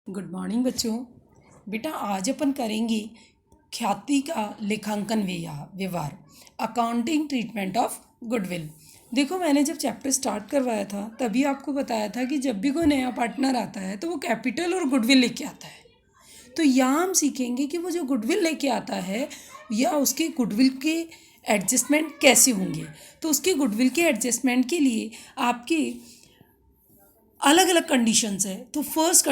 Good morning बच्चों। बेटा आज अपन करेंगे ख्याति का लेखांकन व्यवहार, अकाउंटिंग ट्रीटमेंट ऑफ गुडविल। देखो, मैंने जब चैप्टर स्टार्ट करवाया था तभी आपको बताया था कि जब भी कोई नया पार्टनर आता है तो वो कैपिटल और गुडविल लेके आता है। तो यहाँ हम सीखेंगे कि वो जो गुडविल लेके आता है या उसके गुडविल के एडजस्टमेंट कैसे होंगे। तो उसके गुडविल के एडजस्टमेंट के लिए आपके अलग अलग कंडीशंस है। तो फर्स्ट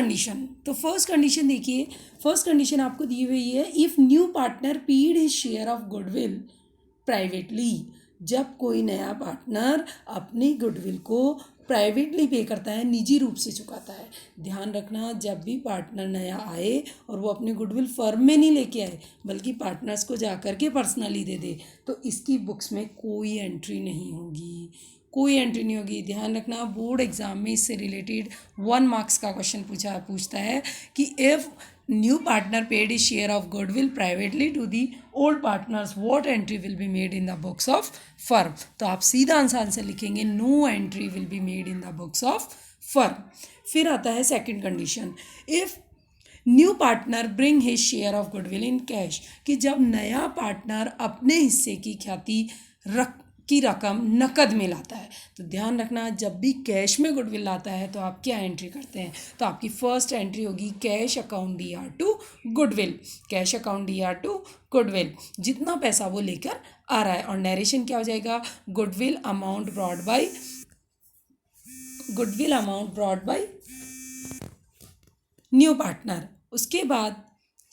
कंडीशन देखिए, फर्स्ट कंडीशन आपको दी हुई है, if new partner paid his share of goodwill privately. जब कोई नया पार्टनर अपनी गुडविल को प्राइवेटली पे करता है, निजी रूप से चुकाता है। ध्यान रखना, जब भी पार्टनर नया आए और वो अपनी गुडविल फर्म में नहीं लेके आए बल्कि पार्टनर्स को जा कर के पर्सनली दे दे, तो इसकी बुक्स में कोई एंट्री नहीं होगी, कोई एंट्री नहीं होगी। ध्यान रखना, बोर्ड एग्जाम में इससे रिलेटेड 1 मार्क्स का क्वेश्चन पूछता है कि if new partner paid is share of goodwill privately to the old partners, what entry will be made in the books of firm. तो आप सीधा आंसर लिखेंगे, no entry will be made in the books of firm. फिर आता है second condition, if new partner bring his share of goodwill in cash, कि जब नया पार्टनर अपने हिस्से की ख्याति रकम नकद में लाता है। तो ध्यान रखना, जब भी कैश में गुडविल लाता है तो आप क्या एंट्री करते हैं। तो आपकी फर्स्ट एंट्री होगी cash account DR to goodwill, cash account DR to goodwill, जितना पैसा वो लेकर आ रहा है। और नरेशन क्या हो जाएगा, goodwill amount brought by new partner. उसके बाद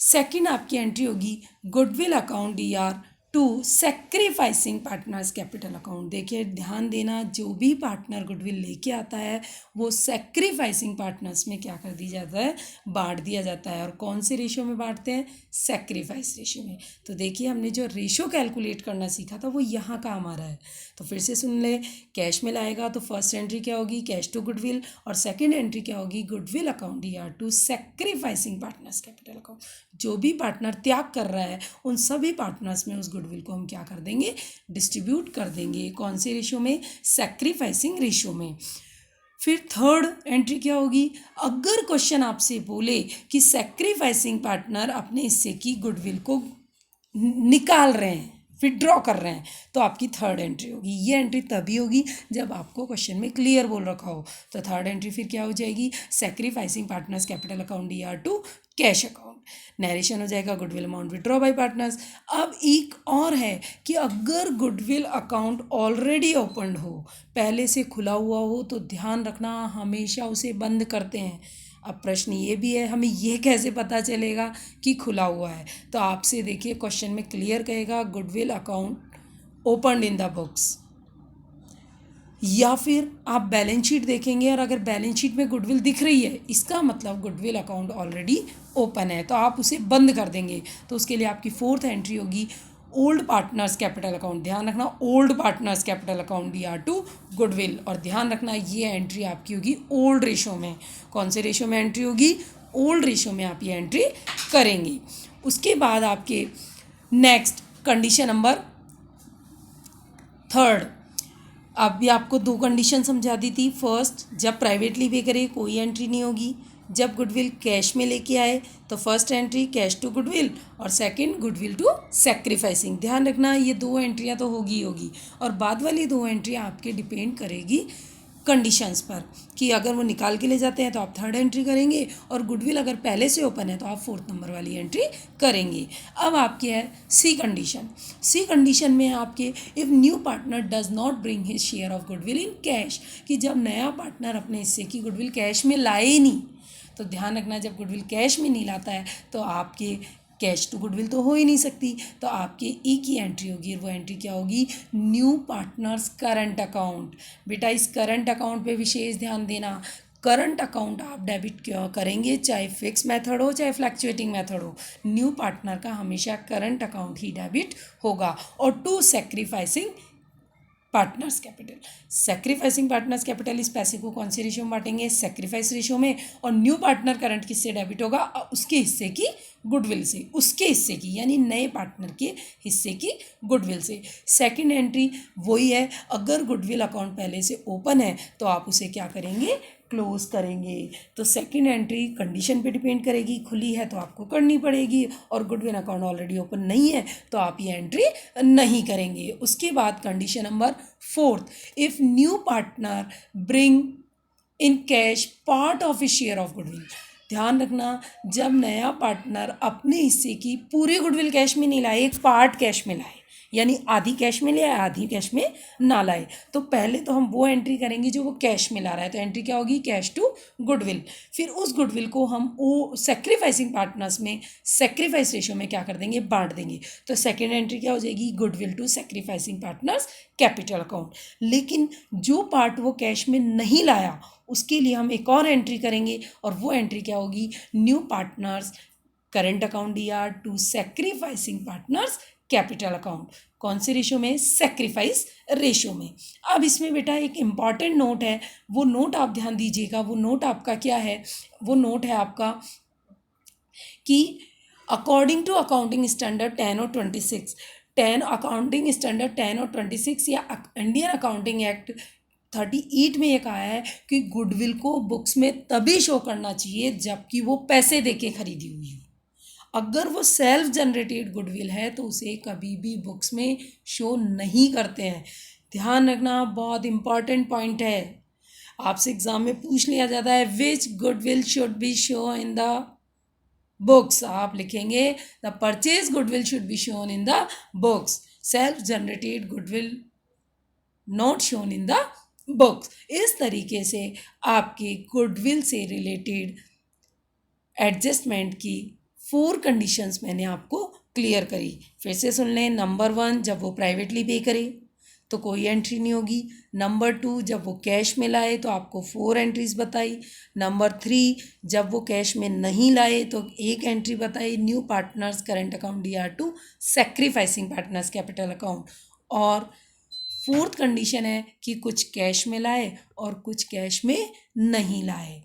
सेकंड आपकी एंट्री होगी goodwill account DR to sacrificing partners capital account. देखिए, ध्यान देना, जो भी पार्टनर गुडविल लेके आता है वो सेक्रीफाइसिंग पार्टनर्स में क्या कर दिया जाता है, बांट दिया जाता है। और कौन से रेशियो में बांटते हैं, सेक्रीफाइस रेशियो में। तो देखिए, हमने जो रेशियो कैलकुलेट करना सीखा था वो यहाँ काम आ रहा है। तो फिर से सुन ले, कैश में लाएगा तो फर्स्ट एंट्री क्या होगी, कैश टू गुडविल, और सेकेंड एंट्री क्या होगी, goodwill account DR to sacrificing partners capital account. जो भी पार्टनर त्याग कर रहा है उन सभी पार्टनर्स में उस गुडविल को हम क्या कर देंगे, डिस्ट्रीब्यूट कर देंगे। कौन से रेशियो में, सेक्रीफाइसिंग रेशियो में। फिर थर्ड एंट्री क्या होगी, अगर क्वेश्चन आपसे बोले कि सेक्रीफाइसिंग पार्टनर अपने हिस्से की गुडविल को निकाल रहे हैं, विड्रॉ कर रहे हैं, तो आपकी थर्ड एंट्री होगी। ये एंट्री तभी होगी जब आपको क्वेश्चन में क्लियर बोल रखा हो। तो थर्ड एंट्री फिर क्या हो जाएगी, sacrificing partners capital account DR to cash account. Narration हो जाएगा goodwill amount withdraw by partners. अब एक और है कि अगर गुडविल अकाउंट ऑलरेडी ओपनड हो, पहले से खुला हुआ हो, तो ध्यान रखना हमेशा उसे बंद करते हैं। अब प्रश्न ये भी है, हमें ये कैसे पता चलेगा कि खुला हुआ है। तो आपसे देखिए क्वेश्चन में क्लियर कहेगा goodwill account opened in the books, या फिर आप बैलेंस शीट देखेंगे और अगर बैलेंस शीट में गुडविल दिख रही है, इसका मतलब गुडविल अकाउंट ऑलरेडी ओपन है, तो आप उसे बंद कर देंगे। तो उसके लिए आपकी फोर्थ एंट्री होगी ओल्ड पार्टनर्स कैपिटल अकाउंट। ध्यान रखना, old partners capital account DR to goodwill, और ध्यान रखना ये एंट्री आपकी होगी ओल्ड रेशो में। कौन से रेशो में एंट्री होगी, ओल्ड रेशो में आप ये एंट्री करेंगे। उसके बाद आपके नेक्स्ट कंडीशन नंबर थर्ड, अभी आपको 2 कंडीशन समझा दी थी। फर्स्ट, जब प्राइवेटली पे करे कोई एंट्री नहीं होगी, जब गुडविल कैश में लेके आए तो first entry cash to goodwill, और सेकंड गुडविल टू सेक्रीफाइसिंग। ध्यान रखना, ये 2 एंट्रियाँ तो होगी, और बाद वाली 2 एंट्रियाँ आपके डिपेंड करेगी कंडीशंस पर, कि अगर वो निकाल के ले जाते हैं तो आप थर्ड एंट्री करेंगे, और गुडविल अगर पहले से ओपन है तो आप फोर्थ नंबर वाली एंट्री करेंगे। अब आपके है सी कंडीशन में आपके if new partner does not bring his share of goodwill in cash, कि जब नया पार्टनर अपने हिस्से की गुडविल कैश में लाए ही नहीं। तो ध्यान रखना, जब गुडविल कैश में नहीं लाता है तो आपके कैश टू गुडविल तो हो ही नहीं सकती, तो आपके एक ही एंट्री होगी, वो एंट्री क्या होगी, न्यू पार्टनर्स करंट अकाउंट। बेटा इस करंट अकाउंट पे विशेष ध्यान देना, करंट अकाउंट आप डेबिट क्यों करेंगे, चाहे फिक्स मेथड हो चाहे फ्लैक्चुएटिंग मेथड हो, न्यू पार्टनर का हमेशा करंट अकाउंट ही डेबिट होगा। और to sacrificing partners capital, sacrificing partners capital, इस पैसे को कौन से रेशियो में बांटेंगे, सेक्रीफाइस रेशियो में। और न्यू पार्टनर करंट किससे डेबिट होगा, उसके हिस्से की गुडविल से, उसके हिस्से की यानी नए पार्टनर के हिस्से की गुडविल से। सेकंड एंट्री वही है, अगर गुडविल अकाउंट पहले से ओपन है तो आप उसे क्या करेंगे, क्लोज करेंगे। तो सेकंड एंट्री कंडीशन पे डिपेंड करेगी, खुली है तो आपको करनी पड़ेगी, और गुडविल अकाउंट ऑलरेडी ओपन नहीं है तो आप ये एंट्री नहीं करेंगे। उसके बाद condition number 4, if new partner bring in cash part of A share of goodwill. ध्यान रखना, जब नया पार्टनर अपने हिस्से की पूरी गुडविल कैश में नहीं लाए, एक पार्ट कैश में लाए, यानी आधी कैश में ले आए आधी कैश में ना लाए, तो पहले तो हम वो एंट्री करेंगे जो वो कैश में ला रहा है। तो एंट्री क्या होगी, कैश टू गुडविल। फिर उस गुडविल को हम वो सेक्रीफाइसिंग पार्टनर्स में सेक्रीफाइस रेशियो में क्या कर देंगे, बांट देंगे। तो सेकेंड एंट्री क्या हो जाएगी, goodwill to sacrificing partners capital account. लेकिन जो पार्ट वो कैश में नहीं लाया उसके लिए हम एक और एंट्री करेंगे, और वो एंट्री क्या होगी, new partners current account DR to sacrificing partners capital account. कौन से रेशियो में, सेक्रीफाइस रेशियो में। अब इसमें बेटा एक इम्पॉर्टेंट नोट है, वो नोट आप ध्यान दीजिएगा। वो नोट आपका क्या है, वो नोट है आपका कि अकॉर्डिंग टू अकाउंटिंग स्टैंडर्ड 10 और 26, 10 अकाउंटिंग स्टैंडर्ड 10 और 26 या इंडियन अकाउंटिंग एक्ट 38 में ये कहा है कि गुडविल को बुक्स में तभी शो करना चाहिए जबकि वो पैसे देके खरीदी हुई हो। अगर वो सेल्फ जनरेटेड गुडविल है तो उसे कभी भी बुक्स में शो नहीं करते हैं। ध्यान रखना, बहुत इंपॉर्टेंट पॉइंट है, आपसे एग्जाम में पूछ लिया जाता है, which goodwill should be show in the books. आप लिखेंगे the purchase goodwill should be shown in the books, self generated goodwill not shown in the books. इस तरीके से आपके गुडविल से रिलेटेड एडजस्टमेंट की 4 कंडीशंस मैंने आपको क्लियर करी। फिर से सुन लें, नंबर 1, जब वो प्राइवेटली पे करे तो कोई एंट्री नहीं होगी। नंबर 2, जब वो कैश में लाए तो आपको 4 एंट्रीज बताई। नंबर 3, जब वो कैश में नहीं लाए तो एक एंट्री बताई, new partners current account DR to sacrificing partners capital account. और 4th कंडीशन है कि कुछ कैश में लाए और कुछ कैश में नहीं लाए।